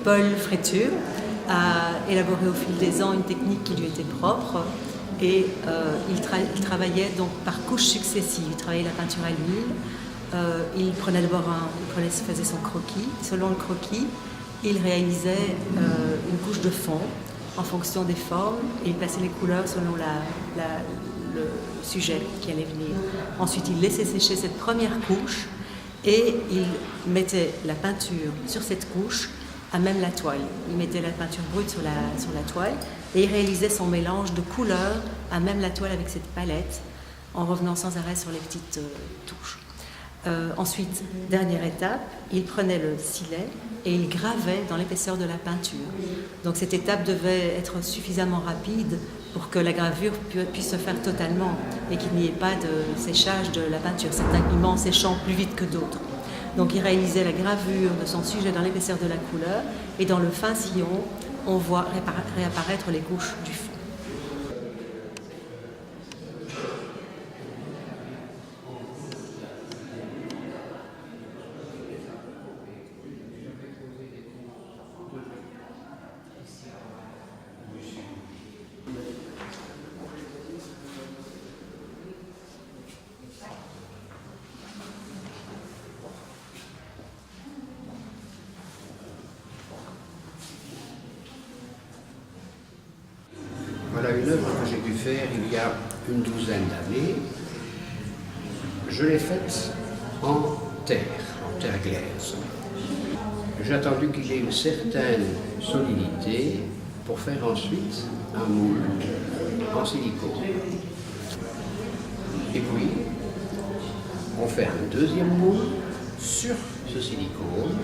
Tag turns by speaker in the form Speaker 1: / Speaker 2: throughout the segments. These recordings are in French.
Speaker 1: Paul Fréture a élaboré au fil des ans une technique qui lui était propre et il travaillait donc par couches successives. Il travaillait la peinture à l'huile. Il prenait d'abord faisait son croquis. Selon le croquis, il réalisait une couche de fond en fonction des formes et il plaçait les couleurs selon le sujet qui allait venir. Ensuite, il laissait sécher cette première couche et il mettait la peinture sur cette couche à même la toile. Il mettait la peinture brute sur la toile et il réalisait son mélange de couleurs à même la toile avec cette palette en revenant sans arrêt sur les petites touches. Ensuite, dernière étape, il prenait le cilet et il gravait dans l'épaisseur de la peinture. Donc cette étape devait être suffisamment rapide pour que la gravure puisse se faire totalement et qu'il n'y ait pas de séchage de la peinture, certains pigments séchant plus vite que d'autres. Donc il réalisait la gravure de son sujet dans l'épaisseur de la couleur et dans le fin sillon, on voit réapparaître les couches du fond.
Speaker 2: Voilà une œuvre que j'ai pu faire il y a une douzaine d'années. Je l'ai faite en terre glaise. J'ai attendu qu'il y ait une certaine solidité pour faire ensuite un moule en silicone. Et puis, on fait un deuxième moule sur ce silicone,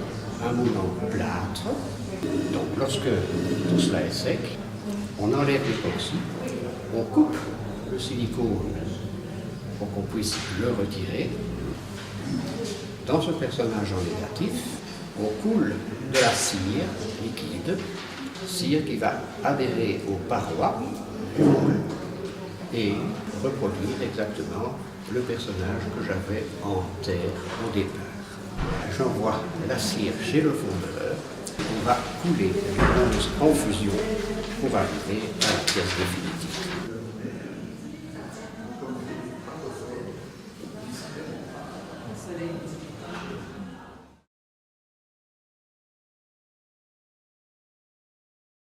Speaker 2: un moule en plâtre. Donc lorsque tout cela est sec, on enlève l'époxy, on coupe le silicone pour qu'on puisse le retirer. Dans ce personnage en négatif, on coule de la cire liquide, cire qui va adhérer aux parois du moule et reproduire exactement le personnage que j'avais en terre au départ. J'envoie la cire chez le fondeur, on va couler les bronzes en fusion pour arriver à la pièce définitive.
Speaker 1: Soleil.